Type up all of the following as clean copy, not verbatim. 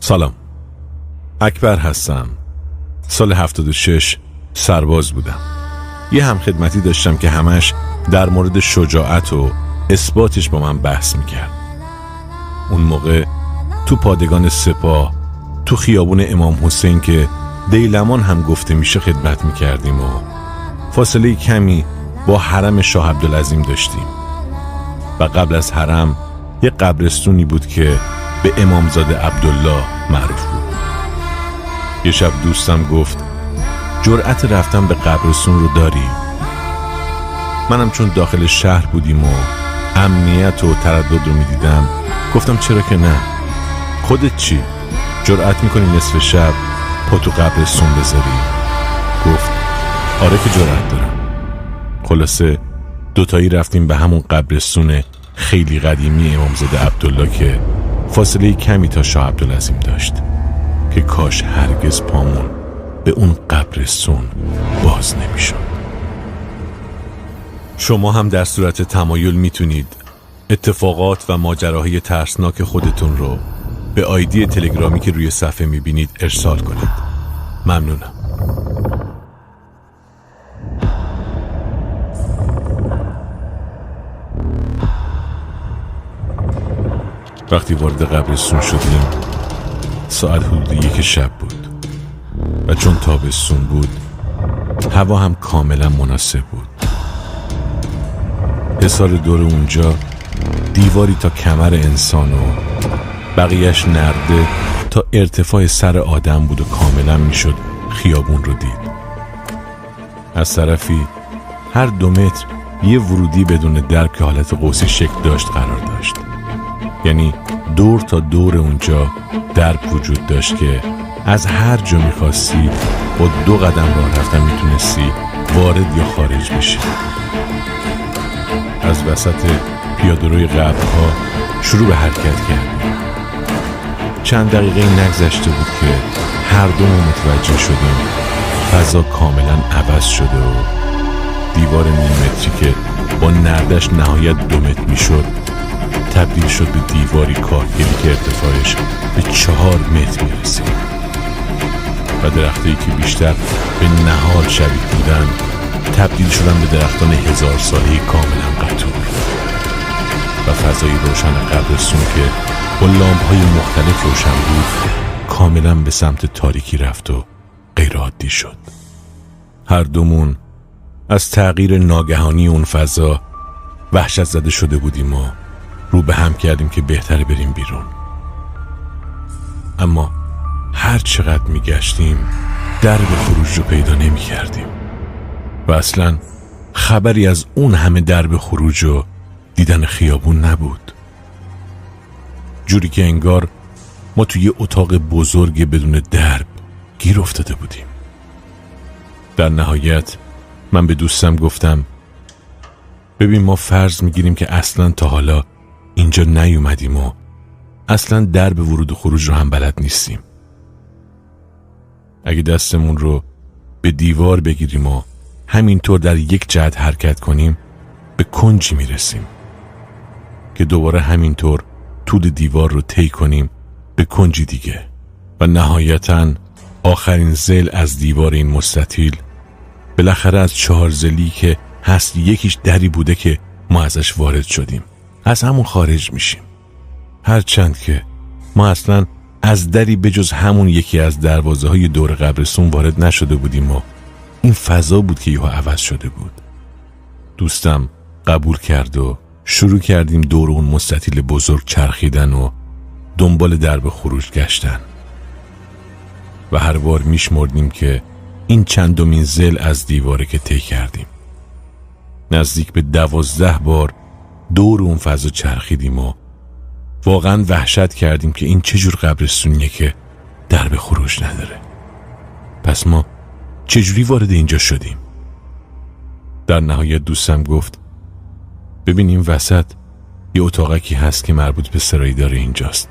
سلام، اکبر هستم. سال 76 سرباز بودم. یه همخدمتی داشتم که همش در مورد شجاعت و اثباتش با من بحث میکرد. اون موقع تو پادگان سپاه، تو خیابون امام حسین که دیلمان هم گفته میشه خدمت میکردیم و فاصله کمی با حرم شاه عبدالعظیم داشتیم و قبل از حرم یه قبرستونی بود که به امامزاده عبدالله معروف بود. یه شب دوستم گفت جرأت رفتن به قبرستون رو داری؟ منم چون داخل شهر بودیم و امنیت و تردد رو میدیدم گفتم چرا که نه. خودت چی؟ جرأت میکنی نصف شب پا تو قبرستون بذاری؟ گفت آره که جرأت دارم. خلاصه دوتایی رفتیم به همون قبرستون خیلی قدیمی امامزاده عبدالله که فاصله کمی تا شاه عبدالعظیم داشت که کاش هرگز پامون به اون قبرستون باز نمیشد. شما هم در صورت تمایل میتونید اتفاقات و ماجراهای ترسناک خودتون رو به آیدی تلگرامی که روی صفحه میبینید ارسال کنید. ممنونم. وقتی وارد قبرستون شدیم ساعت حدود 1 شب بود و چون تابستون بود هوا هم کاملا مناسب بود. حصار دور اونجا دیواری تا کمر انسان و بقیهش نرده تا ارتفاع سر آدم بود و کاملا میشد خیابون رو دید. از طرفی هر 2 متر یه ورودی بدون در که حالت قوسی شکل داشت قرار داشت. یعنی دور تا دور اونجا درب وجود داشت که از هر جا میخواستی با 2 قدم راه رفتن میتونستی وارد یا خارج بشی. از وسط پیاده‌روی قبرها شروع به حرکت کردیم. چند دقیقه نگذشته بود که هر دومون متوجه شدیم فضا کاملا عوض شده و دیوار میلیمتری که با نردش نهایت 2 متر میشد تبدیل شد به دیواری کاهگلی که ارتفاعش به 4 متر میرسید و درختایی که بیشتر به نهال شبیه بودن تبدیل شدن به درختان 1000 ساله کاملا قطور و فضای روشن قبرستون که با لامپ‌های مختلف روشن بود کاملا به سمت تاریکی رفت و غیر عادی شد. هر دومون از تغییر ناگهانی اون فضا وحشت زده شده بودیم و رو به هم کردیم که بهتره بریم بیرون. اما هر چقدر میگشتیم درب خروج رو پیدا نمی کردیم و اصلا خبری از اون همه درب خروج و دیدن خیابون نبود. جوری که انگار ما توی اتاق بزرگ بدون درب گیر افتاده بودیم. در نهایت من به دوستم گفتم ببین ما فرض میگیریم که اصلا تا حالا اینجا نیومدیم و اصلا درب ورود و خروج رو هم بلد نیستیم. اگه دستمون رو به دیوار بگیریم و همینطور در یک جهت حرکت کنیم به کنجی میرسیم که دوباره همینطور طول دیوار رو طی کنیم به کنجی دیگه و نهایتاً آخرین ضلع از دیوار این مستطیل بالاخره از 4 ضلعی که هست یکیش دری بوده که ما ازش وارد شدیم از همون خارج میشیم. هرچند که ما اصلا از دری بجز همون یکی از دروازه های دور قبرستون وارد نشده بودیم و این فضا بود که یهو عوض شده بود. دوستم قبول کرد و شروع کردیم دور اون مستطیل بزرگ چرخیدن و دنبال درب خروج گشتن و هر بار میشمردیم که این چندمین ضلع از دیواره که طی کردیم. نزدیک به 12 بار دور اون فضا چرخیدیم و واقعا وحشت کردیم که این چجور قبرستونیه که درب خروج نداره. پس ما چجوری وارد اینجا شدیم؟ در نهایت دوستم گفت ببین این وسط یه اتاقکی هست که مربوط به سرایدار اینجاست.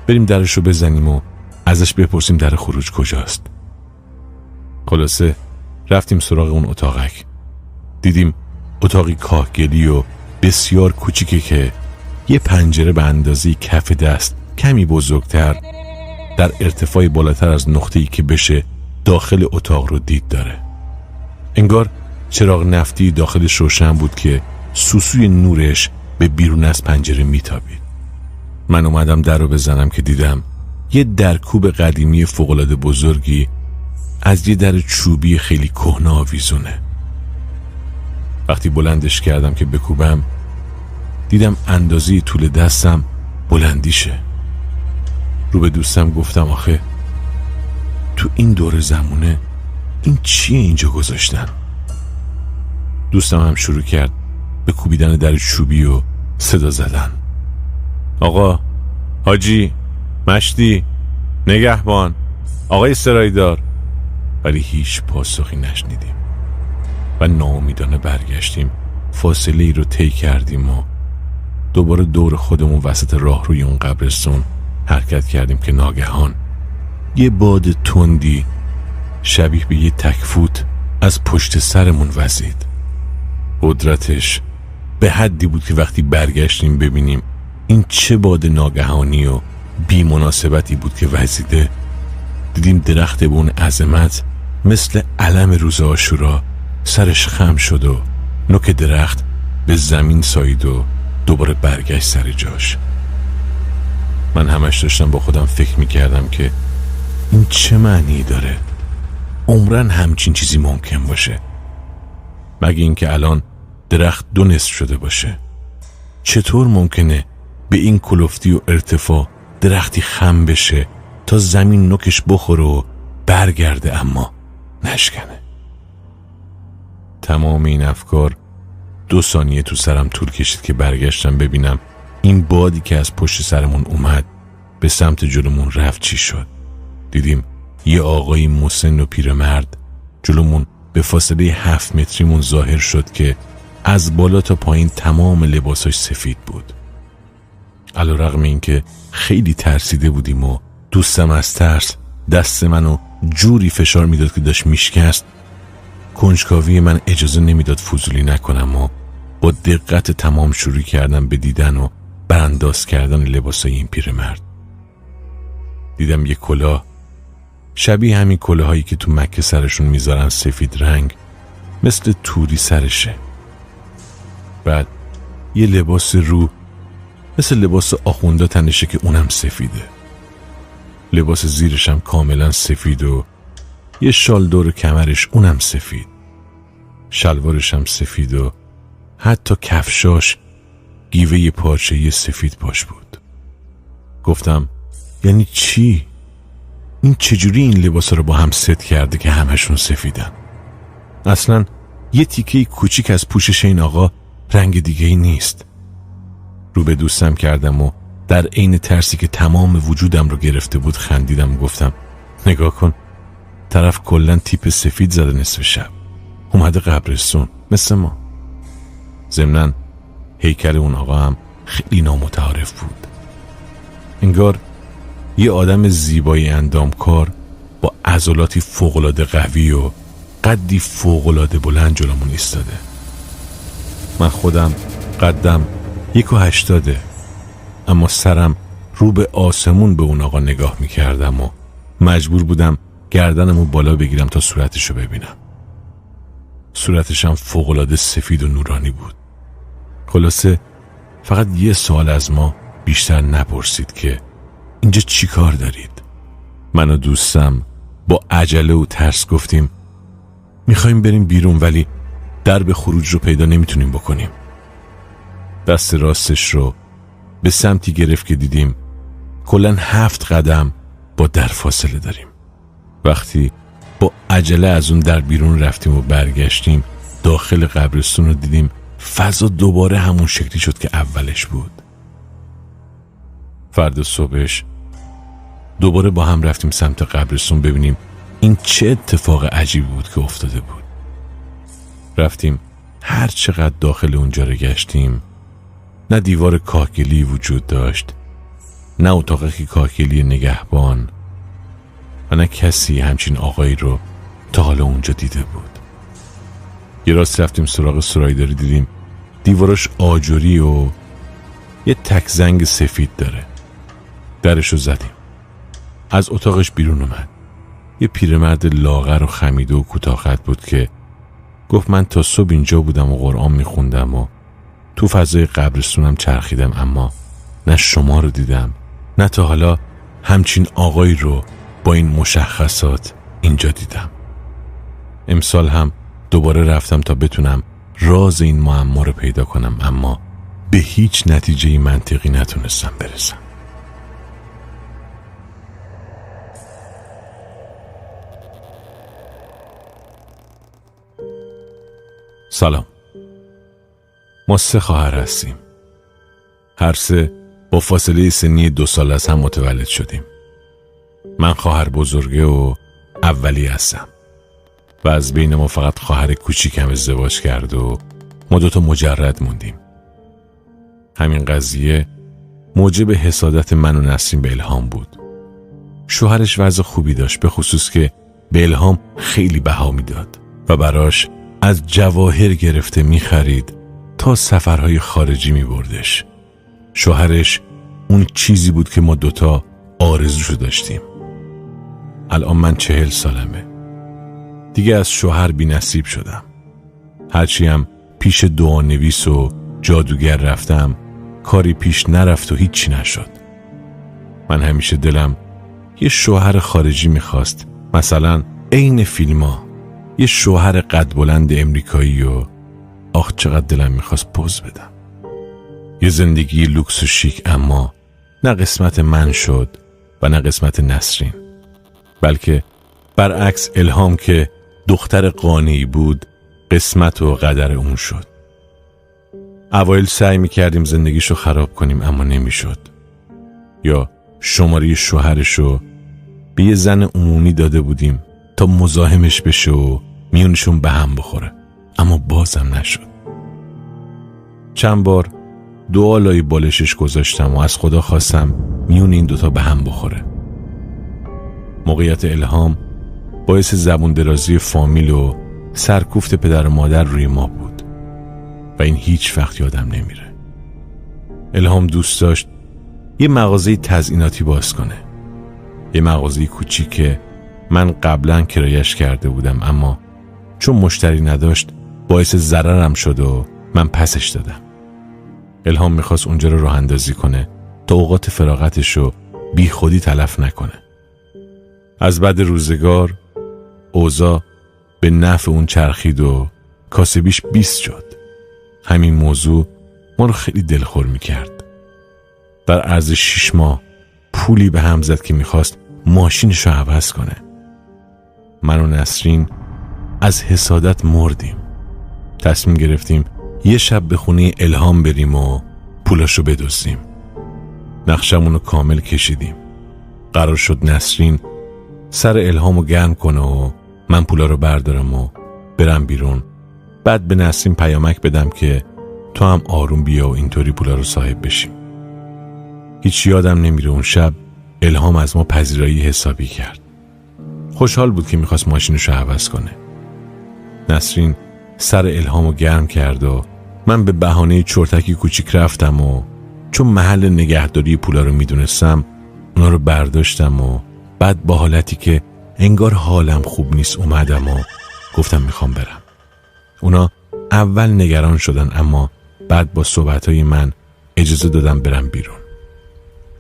بریم درشو بزنیم و ازش بپرسیم در خروج کجاست. خلاصه رفتیم سراغ اون اتاقک. دیدیم اتاقی کاهگلی و بسیار کوچیکه که یه پنجره به اندازه کف دست کمی بزرگتر در ارتفاعی بالاتر از نقطه‌ای که بشه داخل اتاق رو دید داره. انگار چراغ نفتی داخلش روشن بود که سوسوی نورش به بیرون از پنجره میتابید. من اومدم در رو بزنم که دیدم یه درکوب قدیمی فوق‌العاده بزرگی از یه در چوبی خیلی کهنه آویزونه. وقتی بلندش کردم که بکوبم دیدم اندازه طول دستم بلندیشه. رو به دوستم گفتم آخه تو این دور زمونه این چیه اینجا گذاشتن؟ دوستم هم شروع کرد به کوبیدن در چوبی و صدا زدن. آقا، حاجی، مشتی، نگهبان، آقای سرایدار. ولی هیچ پاسخی نشنیدیم و ناامیدانه برگشتیم. فاصله ای رو طی کردیم و دوباره دور خودمون وسط راه روی اون قبرستون حرکت کردیم که ناگهان یه باد تندی شبیه به یه تکفوت از پشت سرمون وزید. قدرتش به حدی بود که وقتی برگشتیم ببینیم این چه باد ناگهانی و بی مناسبتی بود که وزیده، دیدیم درخت به اون عظمت مثل علم روز عاشورا سرش خم شد و نوک درخت به زمین سایید و دوباره برگشت سر جاش. من همش داشتم با خودم فکر میکردم که این چه معنی داره؟ عمرن همچین چیزی ممکن باشه؟ مگه اینکه الان درخت دو نصف شده باشه؟ چطور ممکنه به این کلفتی و ارتفاع درختی خم بشه تا زمین نوکش بخوره و برگرده اما نشکنه؟ تمام این افکار 2 ثانیه تو سرم طول کشید که برگشتم ببینم این بادی که از پشت سرمون اومد به سمت جلومون رفت چی شد. دیدیم یه آقای مسن و پیرمرد جلومون به فاصله 7 متریمون ظاهر شد که از بالا تا پایین تمام لباساش سفید بود. علیرغم این که خیلی ترسیده بودیم و دوستم از ترس دست منو جوری فشار میداد که داشت میشکست، کنجکاوی من اجازه نمیداد فضولی نکنم و با دقت تمام شروع کردم به دیدن و برانداز کردن لباسای این پیرمرد. دیدم یک کلاه شبیه همین کلاهایی که تو مکه سرشون میذارن، سفید رنگ مثل توری سرشه. بعد یه لباس رو مثل لباس آخوندا تنشه که اونم سفیده. لباس زیرش هم کاملا سفید و یه شال دور کمرش اونم سفید. شلوارش هم سفید و حتی کفشاش گیوه پارچه‌ای سفید پاش بود. گفتم یعنی چی؟ این چجوری این لباسا رو با هم ست کرده که همشون سفیدن؟ اصلا یه تیکه کوچیک از پوشش این آقا رنگ دیگه ای نیست. رو به دوستم کردم و در عین ترسی که تمام وجودم رو گرفته بود خندیدم و گفتم نگاه کن، طرف کلن تیپ سفید زده نصف شب، اومده قبرستون مثل ما. ضمناً هیکل اون آقا هم خیلی نامتعارف بود. انگار یه آدم زیبای اندامکار با عضلاتی فوق‌العاده قوی و قدی فوق‌العاده بلند جلومون ایستاده. من خودم قدم 1.80، اما سرم رو به آسمون به اون آقا نگاه میکردم و مجبور بودم گردنمو بالا بگیرم تا صورتشو ببینم. صورتشم فوق‌العاده سفید و نورانی بود. خلاصه فقط یه سوال از ما بیشتر نپرسید که اینجا چی کار دارید؟ من و دوستم با عجله و ترس گفتیم میخوایم بریم بیرون ولی درب خروج رو پیدا نمیتونیم بکنیم. دست راستش رو به سمتی گرفت که دیدیم کلاً 7 قدم با در فاصله داریم. وقتی با عجله از اون در بیرون رفتیم و برگشتیم داخل قبرستون رو دیدیم فضا دوباره همون شکلی شد که اولش بود. فردا صبحش دوباره با هم رفتیم سمت قبرستون ببینیم این چه اتفاق عجیبی بود که افتاده بود. رفتیم هر چقدر داخل اونجا رو گشتیم نه دیوار کاهگلی وجود داشت، نه اتاق کاهگلی نگهبان و نه کسی همچین آقایی رو تا حالا اونجا دیده بود. یه راست رفتیم سراغ سرایداری، دیدیم دیواراش آجوری و یه تک زنگ سفید داره. درشو زدیم. از اتاقش بیرون اومد. یه پیرمرد لاغر و خمیده و کوتاه بود که گفت من تا صبح اینجا بودم و قرآن میخوندم و تو فضای قبرستونم چرخیدم، اما نه شما رو دیدم نه تا حالا همچین آقایی رو با این مشخصات اینجا دیدم. امسال هم دوباره رفتم تا بتونم راز این معما رو پیدا کنم، اما به هیچ نتیجه منطقی نتونستم برسم. سلام. ما 3 خواهر هستیم. هر 3 با فاصله سنی 2 سال از هم متولد شدیم. من خواهر بزرگه و اولی هستم و از بین ما فقط خواهر کوچیکم ازدواج کرد و ما 2 تا مجرد موندیم. همین قضیه موجب حسادت من و نسرین به الهام بود. شوهرش وضع خوبی داشت، به خصوص که به الهام خیلی بها میداد و براش از جواهر گرفته میخرید تا سفرهای خارجی میبردش. شوهرش اون چیزی بود که ما 2 تا آرزوشو داشتیم. الان من 40 سالمه. دیگه از شوهر بی نصیب شدم. هرچی هم پیش دعانویس و جادوگر رفتم کاری پیش نرفت و هیچی نشد. من همیشه دلم یه شوهر خارجی میخواست، مثلا عین فیلما، یه شوهر قد بلند امریکایی و آخ چقدر دلم میخواست پوز بدم. یه زندگی لوکس و شیک، اما نه قسمت من شد و نه قسمت نسرین، بلکه برعکس الهام که دختر قانعی بود قسمت و قدر اون شد. اوایل سعی میکردیم زندگیشو خراب کنیم اما نمیشد. یا شماره شوهرشو به یه زن عمومی داده بودیم تا مزاحمش بشه و میونشون به هم بخوره، اما بازم نشد. چند بار دعا لای بالشش گذاشتم و از خدا خواستم میون این 2 تا به هم بخوره. موقعیت الهام باعث زبون درازی فامیل و سرکوفت پدر و مادر روی ما بود و این هیچ وقت یادم نمیره. الهام دوست داشت یه مغازه تزییناتی باز کنه، یه مغازه کوچیک که من قبلا کرایه‌اش کرده بودم، اما چون مشتری نداشت باعث ضررم شد و من پسش دادم. الهام میخواست اونجا رو راه اندازی کنه تا اوقات فراغتش رو بی خودی تلف نکنه. از بعد روزگار اوضاع به نفع اون چرخید و کاسبیش 20 شد. همین موضوع ما رو خیلی دلخور میکرد. در عرض 6 ماه پولی به هم زد که میخواست ماشینش رو عوض کنه. من و نسرین از حسادت مردیم. تصمیم گرفتیم یه شب به خونه الهام بریم و پولاشو بدزدیم. نقشمونو کامل کشیدیم. قرار شد نسرین سر الهامو گرم کنه و من پولا رو بردارم و برم بیرون، بعد به نسرین پیامک بدم که تو هم آروم بیا و اینطوری پولا رو صاحب بشیم. هیچ یادم نمیره اون شب الهام از ما پذیرایی حسابی کرد. خوشحال بود که میخواست ماشینشو عوض کنه. نسرین سر الهامو گرم کرد و من به بهانه چرتکی کوچیک رفتم و چون محل نگهداری پولا رو میدونستم اونا رو برداشتم و بعد با حالتی که انگار حالم خوب نیست اومدم و گفتم میخوام برم. اونا اول نگران شدن اما بعد با صحبتهای من اجازه دادم برم بیرون.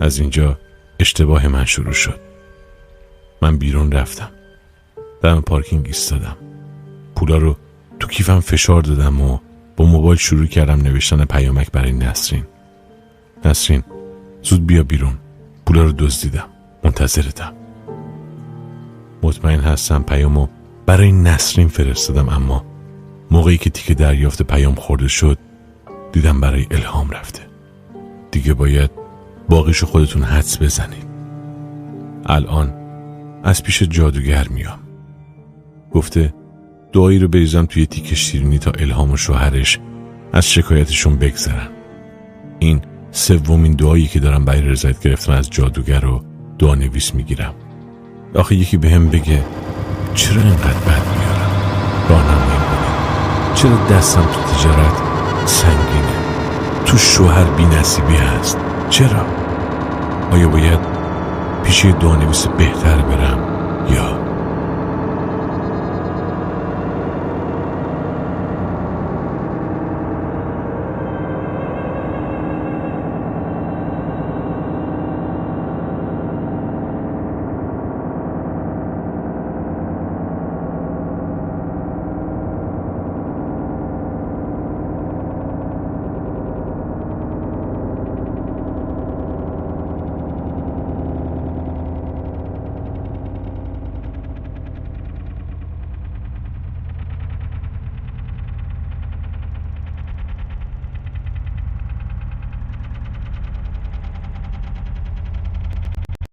از اینجا اشتباه من شروع شد. من بیرون رفتم، دم پارکینگ ایستادم، پولا رو تو کیفم فشار دادم و با موبایل شروع کردم نوشتن پیامک برای نسرین. نسرین زود بیا بیرون، پولا رو دزدیدم، منتظرتم. مطمئن هستم پیامو برای نسرین فرستادم، اما موقعی که تیک دریافت پیام خورده شد دیدم برای الهام رفته. دیگه باید باقیشو خودتون حدس بزنید. الان از پیش جادوگر میام. گفته دعایی رو بریزم توی تیک شیرینی تا الهام و شوهرش از شکایتشون بگذرن. این 3مین دعایی که دارم برای رضایت گرفتن از جادوگر و دعانویس میگیرم. آخه یکی بهم بگه چرا اینقدر بد میارم، راهنمایی کنه، چرا دستم تو تجارت سنگینه، تو شوهر بی‌نصیبی هست، چرا؟ آیا باید پیش دانویس بهتر برم